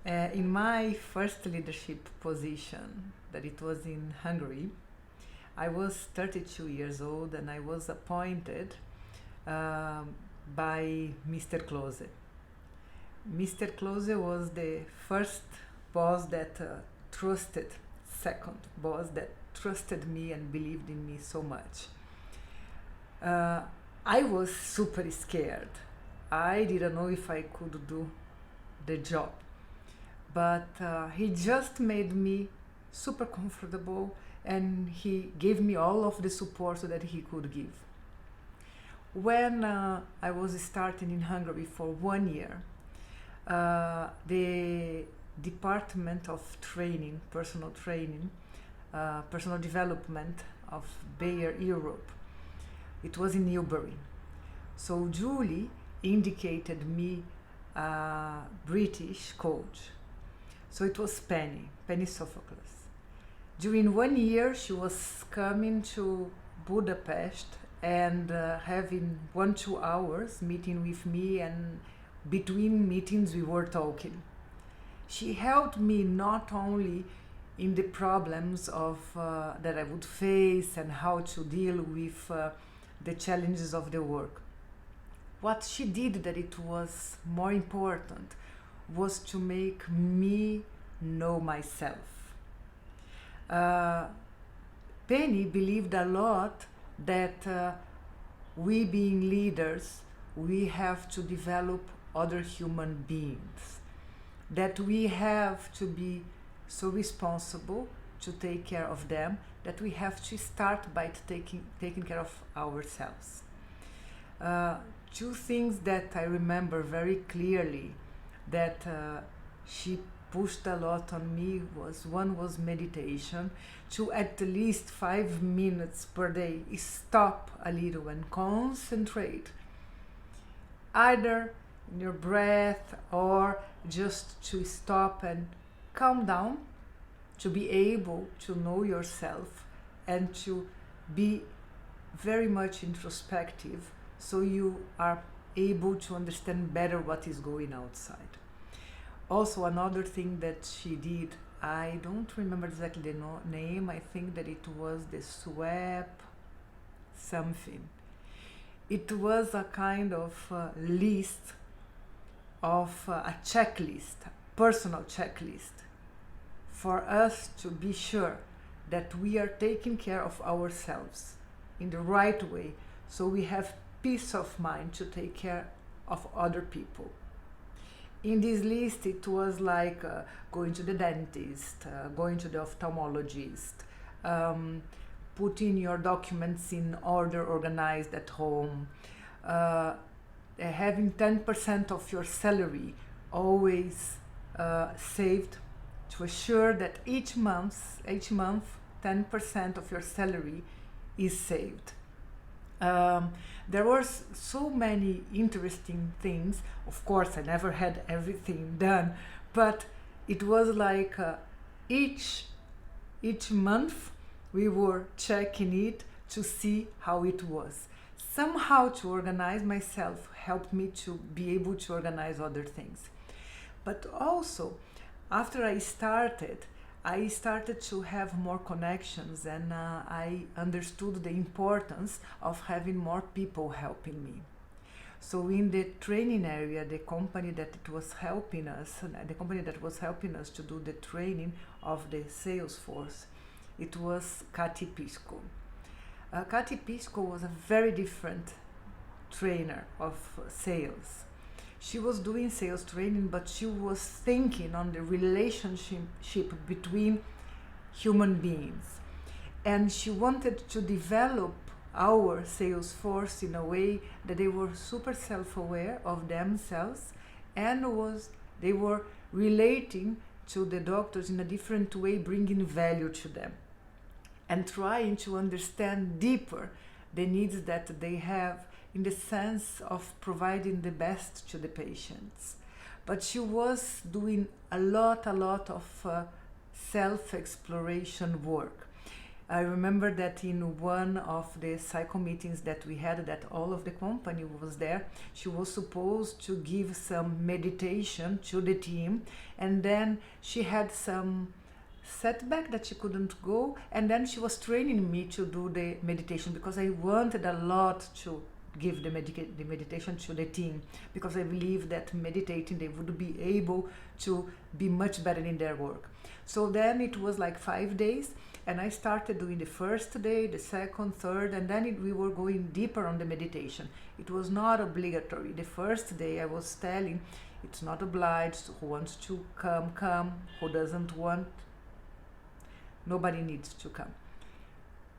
In my first leadership position, that it was in Hungary, I was 32 years old and I was appointed by Mr. Klose. Mr. Klose was the first boss that second boss that trusted me and believed in me so much. I was super scared. I didn't know if I could do the job. But he just made me super comfortable and he gave me all of the support that he could give. When I was starting in Hungary for 1 year, the Department of Training, Personal Development of Bayer Europe, it was in Newbury. So Julie indicated me a British coach. So it was Penny Sophocles. During 1 year, she was coming to Budapest and having 1-2 hours meeting with me, and between meetings we were talking. She helped me not only in the problems of that I would face and how to deal with the challenges of the work. What she did that it was more important was to make me know myself. Penny believed a lot that we being leaders, we have to develop other human beings, that we have to be so responsible to take care of them, that we have to start by taking care of ourselves. Two things that I remember very clearly that she pushed a lot on me was, one was meditation, to at least 5 minutes per day stop a little and concentrate either in your breath or just to stop and calm down, to be able to know yourself and to be very much introspective, so you are able to understand better what is going outside. Also, another thing that she did, I don't remember exactly the name, I think that it was the SWAP something. It was a kind of list of a checklist, personal checklist, for us to be sure that we are taking care of ourselves in the right way, so we have peace of mind to take care of other people. In this list, it was like going to the dentist, going to the ophthalmologist, putting your documents in order, organized at home, having 10% of your salary always saved, to assure that each month 10% of your salary is saved. There were so many interesting things. Of course, I never had everything done, but it was like each month we were checking it to see how it was. Somehow to organize myself helped me to be able to organize other things. But also, after I started to have more connections, and I understood the importance of having more people helping me. So in the training area, the company that was helping us to do the training of the sales force, it was Kati Pisco. Kati Pisco was a very different trainer of sales. She was doing sales training, but she was thinking on the relationship between human beings. And she wanted to develop our sales force in a way that they were super self-aware of themselves, and they were relating to the doctors in a different way, bringing value to them and trying to understand deeper the needs that they have in the sense of providing the best to the patients. But she was doing a lot of self-exploration work. I remember that in one of the cycle meetings that we had, that all of the company was there, she was supposed to give some meditation to the team, and then she had some setback that she couldn't go, and then she was training me to do the meditation because I wanted a lot to give the meditation to the team, because I believe that meditating they would be able to be much better in their work. So then it was like 5 days, and I started doing the first day, the second, third, and then we were going deeper on the meditation. It was not obligatory. The first day I was telling, it's not obliged. Who wants to come, come. Who doesn't want, nobody needs to come.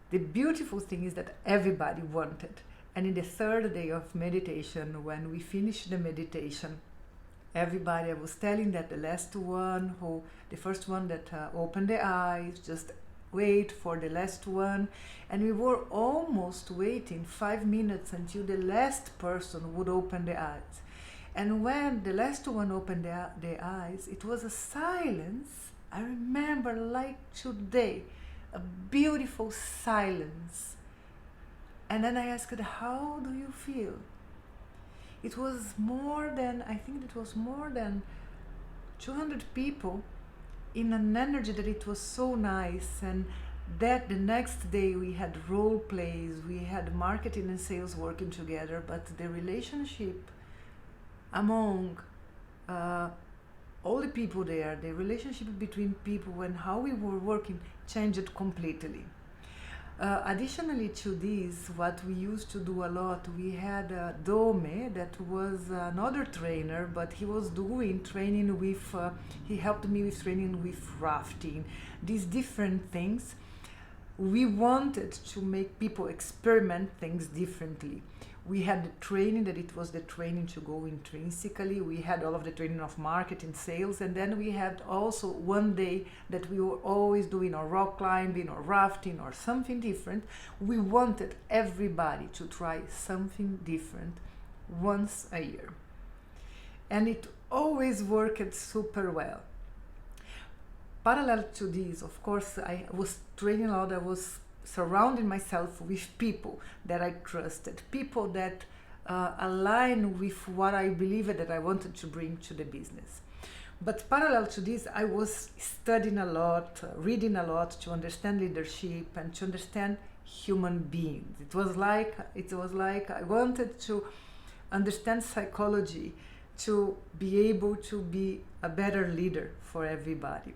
The beautiful thing is that everybody wanted. And in the third day of meditation, when we finished the meditation, everybody, I was telling that the first one that opened the eyes, just wait for the last one. And we were almost waiting 5 minutes until the last person would open the eyes. And when the last one opened the eyes, it was a silence. I remember like today, a beautiful silence. And then I asked, how do you feel? It was more than 200 people in an energy that it was so nice. And that the next day we had role plays, we had marketing and sales working together, but the relationship among all the people there, the relationship between people and how we were working changed completely. Additionally to this, what we used to do a lot, we had Dome, that was another trainer, but he was doing training with, he helped me with training with rafting, these different things. We wanted to make people experiment things differently. We had the training that it was the training to go intrinsically. We had all of the training of marketing, sales, and then we had also one day that we were always doing or rock climbing or rafting or something different. We wanted everybody to try something different once a year. And it always worked super well. Parallel to this, of course, I was training a lot. I was surrounding myself with people that I trusted, people that align with what I believed that I wanted to bring to the business. But parallel to this, I was studying a lot, reading a lot to understand leadership and to understand human beings. It was like I wanted to understand psychology to be able to be a better leader for everybody.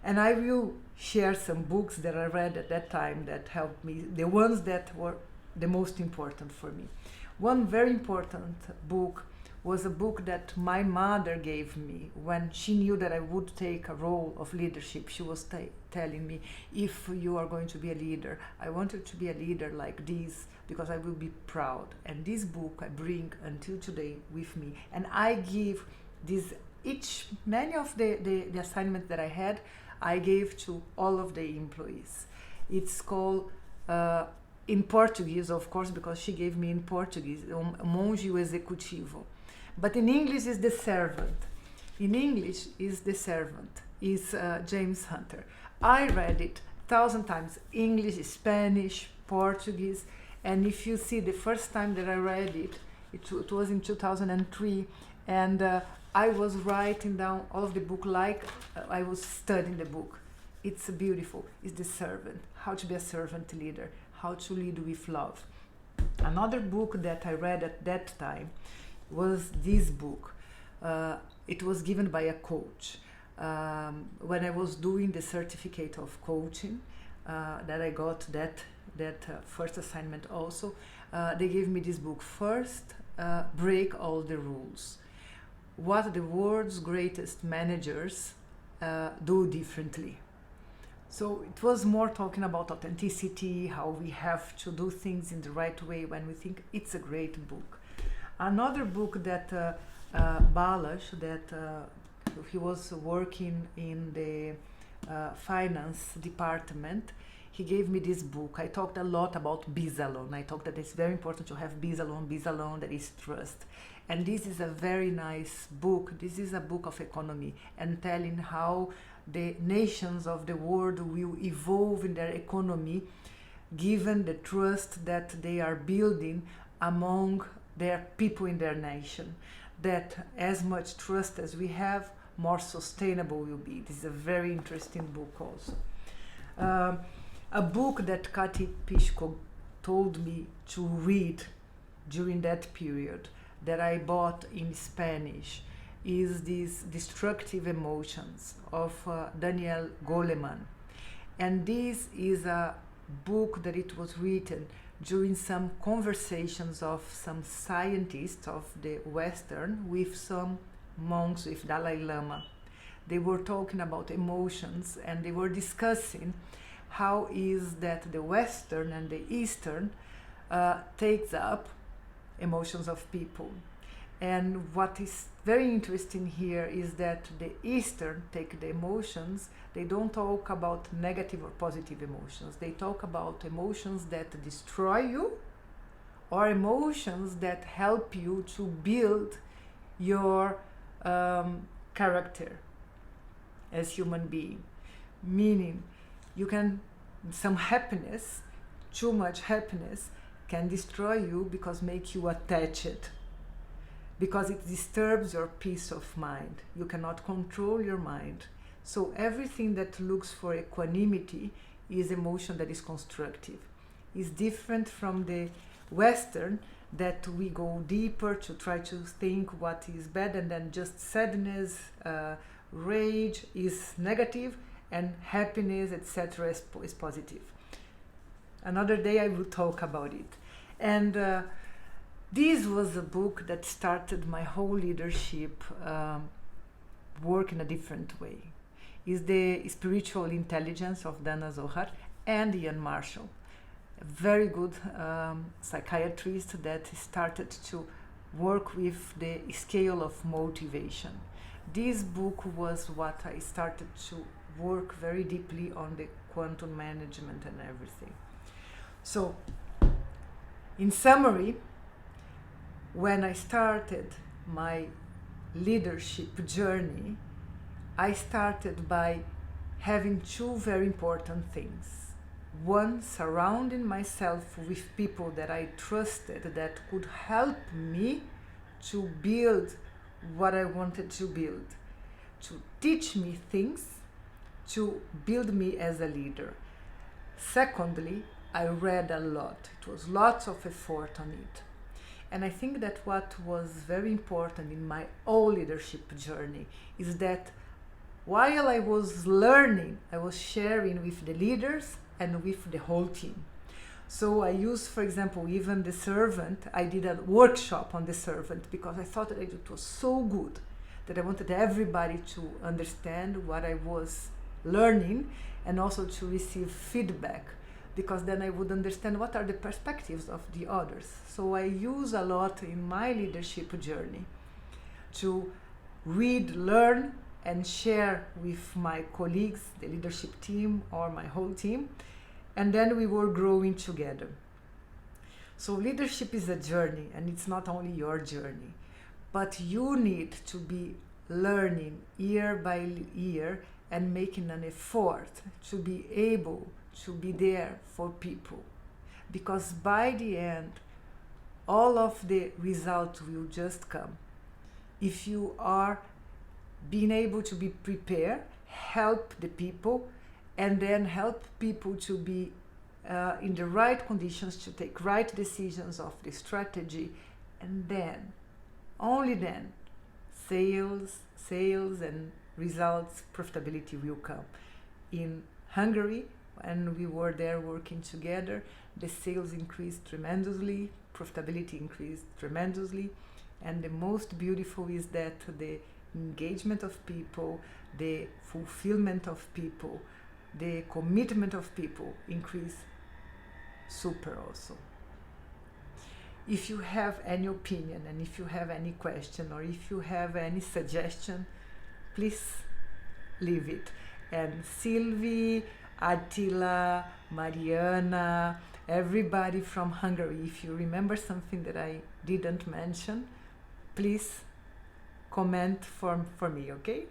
And I will share some books that I read at that time that helped me, the ones that were the most important for me. One very important book was a book that my mother gave me when she knew that I would take a role of leadership. She was telling me, if you are going to be a leader, I wanted to be a leader like this because I will be proud. And this book I bring until today with me. And I give this, many of the assignments that I had, I gave to all of the employees. It's called, in Portuguese, of course, because she gave me in Portuguese, Monge Executivo. But in English is the servant. In English is the servant, is James Hunter. I read it 1,000 times, English, Spanish, Portuguese, and if you see the first time that I read it, it was in 2003, and I was writing down all of the book like I was studying the book. It's beautiful. It's the servant, how to be a servant leader, how to lead with love. Another book that I read at that time was this book. It was given by a coach. When I was doing the certificate of coaching, that I got that first assignment also, they gave me this book. First, Break All the Rules. What the world's greatest managers do differently. So it was more talking about authenticity, how we have to do things in the right way when we think. It's a great book. Another book that Balázs, that he was working in the finance department, he gave me this book. I talked a lot about Bizalone. I talked that it's very important to have Bizalone, that is trust. And this is a very nice book. This is a book of economy and telling how the nations of the world will evolve in their economy given the trust that they are building among their people in their nation. That as much trust as we have, more sustainable will be. This is a very interesting book also. A book that Kati Pishko told me to read during that period that I bought in Spanish is These Destructive Emotions of Daniel Goleman. And this is a book that it was written during some conversations of some scientists of the Western with some monks, with Dalai Lama. They were talking about emotions and they were discussing how is that the Western and the Eastern takes up emotions of people. And what is very interesting here is that the Eastern take the emotions, they don't talk about negative or positive emotions. They talk about emotions that destroy you or emotions that help you to build your character as human being. Meaning, you can, some happiness, too much happiness, can destroy you because make you attached, because it disturbs your peace of mind. You cannot control your mind. So everything that looks for equanimity is emotion that is constructive. Is different from the Western, that we go deeper to try to think what is bad, and then just sadness, rage is negative, and happiness, etc. is positive. Another day I will talk about it. And this was a book that started my whole leadership work in a different way. Is The Spiritual Intelligence of Dana Zohar and Ian Marshall, a very good psychiatrist that started to work with the scale of motivation. This book was what I started to work very deeply on the quantum management and everything. So, in summary, when I started my leadership journey, I started by having two very important things. One, surrounding myself with people that I trusted that could help me to build what I wanted to build, to teach me things, to build me as a leader. Secondly, I read a lot. It was lots of effort on it. And I think that what was very important in my whole leadership journey is that while I was learning, I was sharing with the leaders and with the whole team. So I used, for example, even the servant. I did a workshop on the servant because I thought that it was so good that I wanted everybody to understand what I was learning and also to receive feedback, because then I would understand what are the perspectives of the others. So I use a lot in my leadership journey to read, learn, and share with my colleagues, the leadership team or my whole team, and then we were growing together. So leadership is a journey, and it's not only your journey, but you need to be learning year by year and making an effort to be able to be there for people, because by the end all of the results will just come if you are being able to be prepared, help the people, and then help people to be in the right conditions to take right decisions of the strategy, and then, only then, sales and results, profitability will come. In Hungary, when we were there working together, the sales increased tremendously, profitability increased tremendously, and the most beautiful is that the engagement of people, the fulfillment of people, the commitment of people increase super also. If you have any opinion, and if you have any question, or if you have any suggestion, please leave it. And Sylvie, Attila, Mariana, everybody from Hungary, if you remember something that I didn't mention, please comment for me, okay?